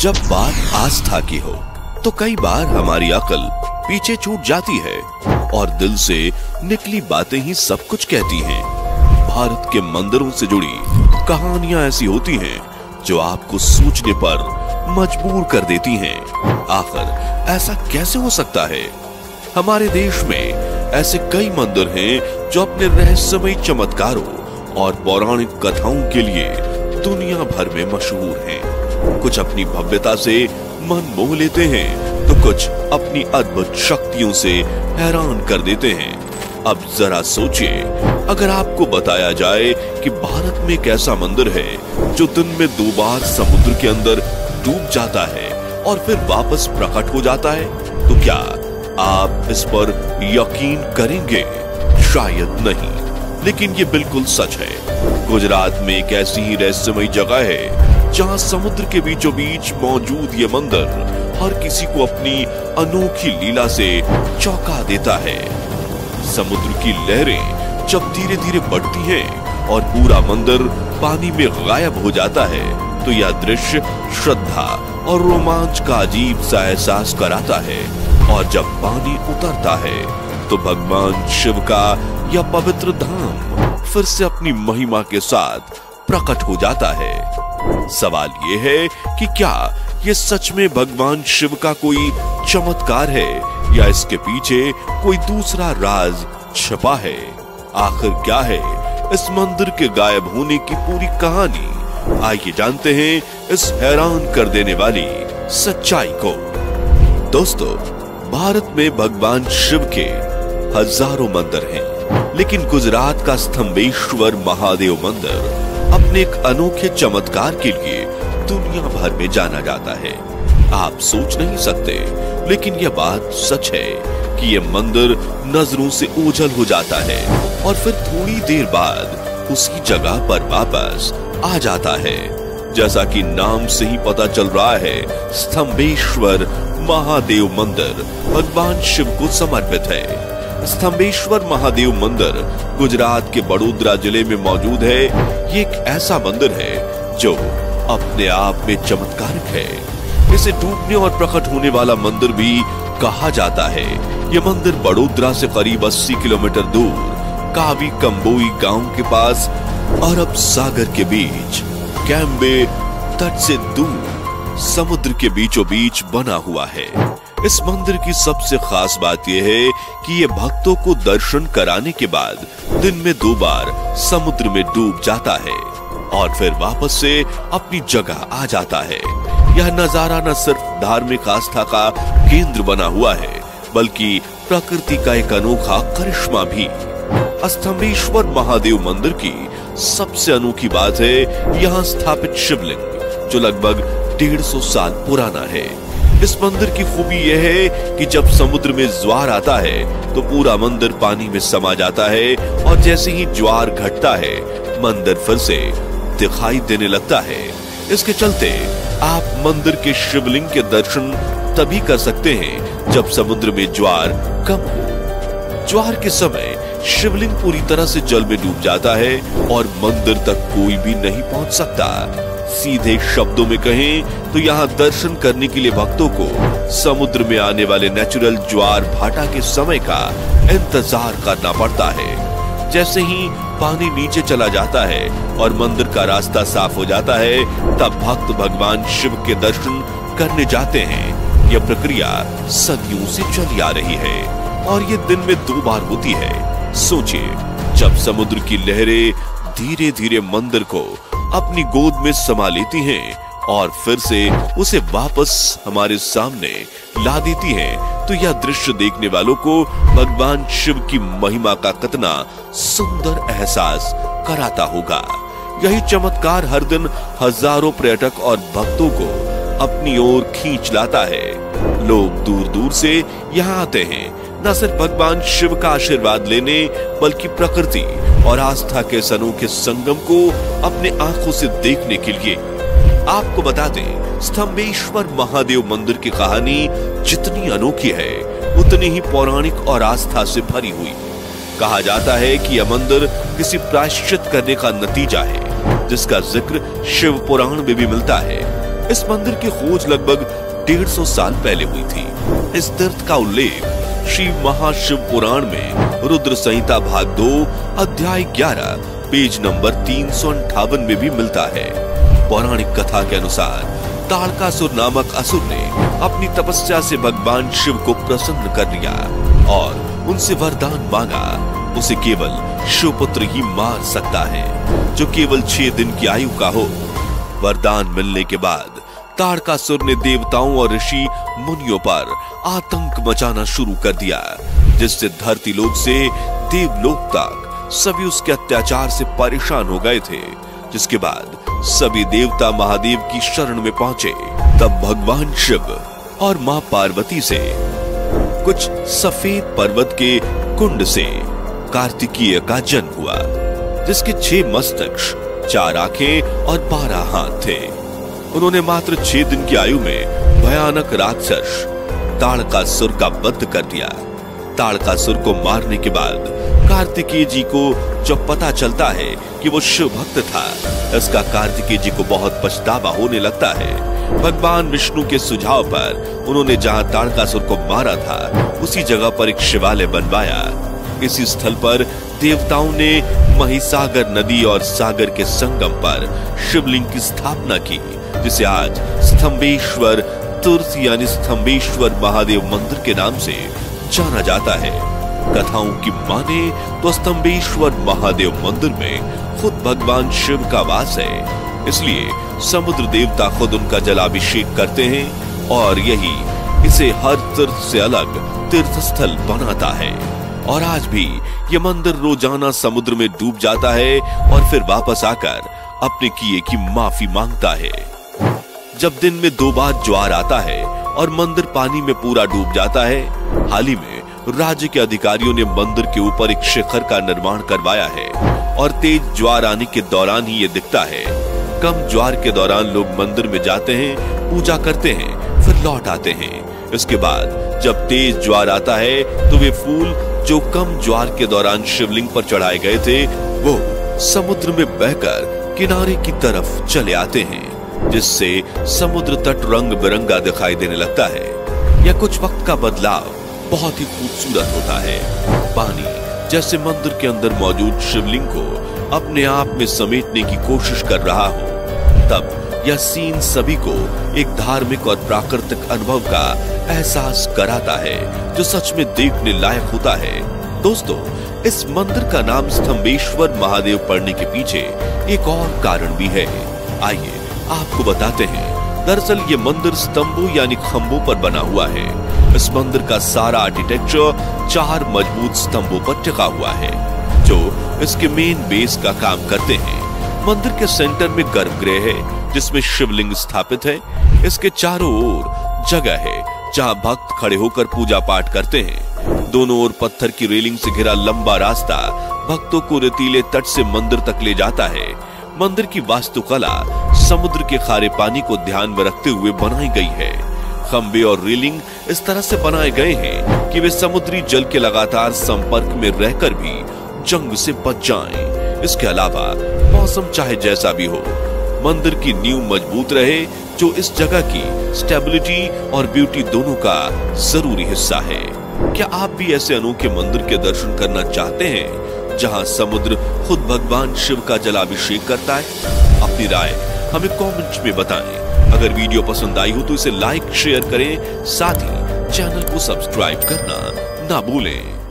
जब बात आस्था की हो तो कई बार हमारी अकल पीछे छूट जाती है और दिल से निकली बातें ही सब कुछ कहती हैं। भारत के मंदिरों से जुड़ी कहानियां ऐसी होती हैं जो आपको सोचने पर मजबूर कर देती हैं। आखिर ऐसा कैसे हो सकता है? हमारे देश में ऐसे कई मंदिर हैं जो अपने रहस्यमय चमत्कारों और पौराणिक कथाओं के लिए दुनिया भर में मशहूर हैं। कुछ अपनी भव्यता से मन मोह लेते हैं तो कुछ अपनी अद्भुत शक्तियों से हैरान कर देते हैं। अब जरा सोचिए, अगर आपको बताया जाए कि भारत में एक ऐसा मंदिर है जो दिन में 2 बार समुद्र के अंदर डूब जाता है और फिर वापस प्रकट हो जाता है, तो क्या आप इस पर यकीन करेंगे? शायद नहीं, लेकिन ये बिल्कुल सच है। गुजरात में एक ऐसी ही रहस्यमय जगह है जहां समुद्र के बीचों बीच मौजूद ये मंदिर हर किसी को अपनी अनोखी लीला से चौंका देता है। समुद्र की लहरें जब धीरे धीरे बढ़ती हैं और पूरा मंदिर पानी में गायब हो जाता है तो यह दृश्य श्रद्धा और रोमांच का अजीब सा एहसास कराता है। और जब पानी उतरता है तो भगवान शिव का यह पवित्र धाम फिर से अपनी महिमा के साथ प्रकट हो जाता है। सवाल ये है कि क्या ये सच में भगवान शिव का कोई चमत्कार है या इसके पीछे कोई दूसरा राज छिपा है? आखिर क्या है इस मंदिर के गायब होने की पूरी कहानी? आइए जानते हैं इस हैरान कर देने वाली सच्चाई को। दोस्तों, भारत में भगवान शिव के हजारों मंदिर हैं, लेकिन गुजरात का स्तंभेश्वर महादेव मंदिर अपने एक अनोखे चमत्कार के लिए दुनिया भर में जाना जाता है। आप सोच नहीं सकते, लेकिन यह बात सच है कि यह मंदिर नजरों से ओझल हो जाता है और फिर थोड़ी देर बाद उसी जगह पर वापस आ जाता है। जैसा कि नाम से ही पता चल रहा है, स्तंभेश्वर महादेव मंदिर भगवान शिव को समर्पित है। स्तंभेश्वर महादेव मंदिर गुजरात के बड़ोदरा जिले में मौजूद है। ये एक ऐसा मंदिर है जो अपने आप में चमत्कारिक है। इसे डूबने और प्रकट होने वाला मंदिर भी कहा जाता है। यह मंदिर बड़ोदरा से करीब 80 किलोमीटर दूर कावी कंबोई गांव के पास अरब सागर के बीच कैम्बे तट से दूर समुद्र के बीचों बीच बना हुआ है। इस मंदिर की सबसे खास बात यह है कि ये भक्तों को दर्शन कराने के बाद दिन में 2 बार समुद्र में डूब जाता है और फिर वापस से अपनी जगह आ जाता है। यह नजारा न सिर्फ धार्मिक आस्था का केंद्र बना हुआ है, बल्कि प्रकृति का एक अनोखा करिश्मा भी। स्तंभेश्वर महादेव मंदिर की सबसे अनोखी बात है यहाँ स्थापित शिवलिंग, जो लगभग 150 साल पुराना है। इस मंदिर की खूबी यह है कि जब समुद्र में ज्वार आता है तो पूरा मंदिर पानी में समा जाता है और जैसे ही ज्वार घटता है मंदिर फिर से दिखाई देने लगता है। इसके चलते आप मंदिर के शिवलिंग के दर्शन तभी कर सकते हैं जब समुद्र में ज्वार कम हो। ज्वार के समय शिवलिंग पूरी तरह से जल में डूब जाता है और मंदिर तक कोई भी नहीं पहुंच सकता। सीधे शब्दों में कहें तो यहाँ दर्शन करने के लिए भक्तों को समुद्र में आने वाले नेचुरल ज्वार भाटा के समय का इंतजार करना पड़ता है। जैसे ही पानी नीचे चला जाता है और मंदिर का रास्ता साफ हो जाता है, तब भक्त भगवान शिव के दर्शन करने जाते हैं। यह प्रक्रिया सदियों से चली आ रही है और ये दिन में 2 बार होती है। सोचिए, जब समुद्र की लहरें धीरे धीरे मंदिर को अपनी गोद में समा लेती हैं और फिर से उसे वापस हमारे सामने ला देती हैं, तो यह दृश्य देखने वालों को भगवान शिव की महिमा का कितना सुंदर एहसास कराता होगा। यही चमत्कार हर दिन हजारों पर्यटक और भक्तों को अपनी ओर खींच लाता है। लोग दूर दूर से यहाँ आते हैं, न सिर्फ भगवान शिव का आशीर्वाद लेने, बल्कि प्रकृति और आस्था के अनोखे संगम को अपने आंखों से देखने के लिए। आपको बता दें, स्तंभेश्वर महादेव मंदिर की कहानी जितनी अनोखी है उतनी ही पौराणिक और आस्था से भरी हुई। कहा जाता है कि यह मंदिर किसी प्रायश्चित करने का नतीजा है, जिसका जिक्र शिव पुराण में भी मिलता है। इस मंदिर की खोज लगभग 150 साल पहले हुई थी। इस तीर्थ का उल्लेख श्री महाशिव पुराण में रुद्र संहिता भाग 2 अध्याय 11 पेज नंबर 358 में भी मिलता है। पौराणिक कथा के अनुसार ताड़कासुर नामक असुर ने अपनी तपस्या से भगवान शिव को प्रसन्न कर लिया और उनसे वरदान मांगा। उसे केवल शिवपुत्र ही मार सकता है, जो केवल 6 दिन की आयु का हो। वरदान मिलने के बाद ताड़कासुर ने देवताओं और ऋषि मुनियों पर आतंक मचाना शुरू कर दिया, जिससे धरती लोक से देवलोक तक सभी उसके अत्याचार से परेशान हो गए थे। जिसके बाद सभी देवता महादेव की शरण में पहुंचे। तब भगवान शिव और मां पार्वती से कुछ सफेद पर्वत के कुंड से कार्तिकेय का जन्म हुआ, जिसके 6 मस्तक, 4 आंखें और 12 हाथ थे। उन्होंने मात्र 6 दिन की आयु में भयानक राक्षस ताड़कासुर का वध कर दिया। ताड़कासुर को मारने के बाद कार्तिकेय जी को जब पता चलता है कि वो शिव भक्त था, इसका कार्तिकेय जी को बहुत पछतावा होने लगता है। भगवान विष्णु के सुझाव पर उन्होंने जहां ताड़कासुर को मारा था, उसी जगह पर एक शिवालय बनवाया। इसी स्थल पर देवताओं ने महिसागर नदी और सागर के संगम पर शिवलिंग की स्थापना की, जिसे आज स्तंभेश्वर तीर्थ यानी स्तंभेश्वर महादेव मंदिर के नाम से जाना जाता है। कथाओं की माने तो स्तंभेश्वर महादेव मंदिर में खुद भगवान शिव का वास है, इसलिए समुद्र देवता खुद उनका जलाभिषेक करते हैं और यही इसे हर तीर्थ से अलग तीर्थ स्थल बनाता है। और आज भी ये मंदिर रोजाना समुद्र में डूब जाता है और फिर वापस आकर अपने किए की माफी मांगता है। जब दिन में 2 बार ज्वार आता है और मंदिर पानी में पूरा डूब जाता है। हाल ही में राज्य के अधिकारियों ने मंदिर के ऊपर एक शिखर का निर्माण करवाया है और तेज ज्वार आने के दौरान ही ये दिखता है। कम ज्वार के दौरान लोग मंदिर में जाते हैं, पूजा करते हैं, फिर लौट आते हैं। इसके बाद जब तेज ज्वार आता है तो वे फूल जो कम ज्वार के दौरान शिवलिंग पर चढ़ाए गए थे, वो समुद्र में बहकर किनारे की तरफ चले आते हैं, जिससे समुद्र तट रंग बिरंगा दिखाई देने लगता है। यह कुछ वक्त का बदलाव बहुत ही खूबसूरत होता है। पानी जैसे मंदिर के अंदर मौजूद शिवलिंग को अपने आप में समेटने की कोशिश कर रहा हो। तब यह सीन सभी को एक धार्मिक और प्राकृतिक अनुभव का एहसास कराता है, जो सच में देखने लायक होता है। दोस्तों, इस मंदिर का नाम स्तंभेश्वर महादेव पड़ने के पीछे एक और कारण भी है। आइए आपको बताते हैं। दरअसल ये मंदिर स्तंभों यानी खंभों पर बना हुआ है। इस मंदिर का सारा आर्किटेक्चर 4 मजबूत स्तंभों पर टिका हुआ है, जो इसके मेन बेस का काम करते हैं। मंदिर के सेंटर में गर्भगृह है, जिसमें शिवलिंग स्थापित है। इसके चारों ओर जगह है जहां भक्त खड़े होकर पूजा पाठ करते हैं। दोनों ओर पत्थर की रेलिंग से घिरा लंबा रास्ता भक्तों को रेतीले तट से मंदिर तक ले जाता है। मंदिर की वास्तुकला समुद्र के खारे पानी को ध्यान में रखते हुए बनाई गई है। खंबे और रेलिंग इस तरह से बनाए गए हैं कि वे समुद्री जल के लगातार संपर्क में रहकर भी जंग से बच जाएं। इसके अलावा मौसम चाहे जैसा भी हो, मंदिर की नींव मजबूत रहे, जो इस जगह की स्टेबिलिटी और ब्यूटी दोनों का जरूरी हिस्सा है। क्या आप भी ऐसे अनोखे मंदिर के दर्शन करना चाहते हैं, जहां समुद्र खुद भगवान शिव का जलाभिषेक करता है? अपनी राय हमें कमेंट में बताएं। अगर वीडियो पसंद आई हो तो इसे लाइक शेयर करें, साथ ही चैनल को सब्सक्राइब करना ना भूलें।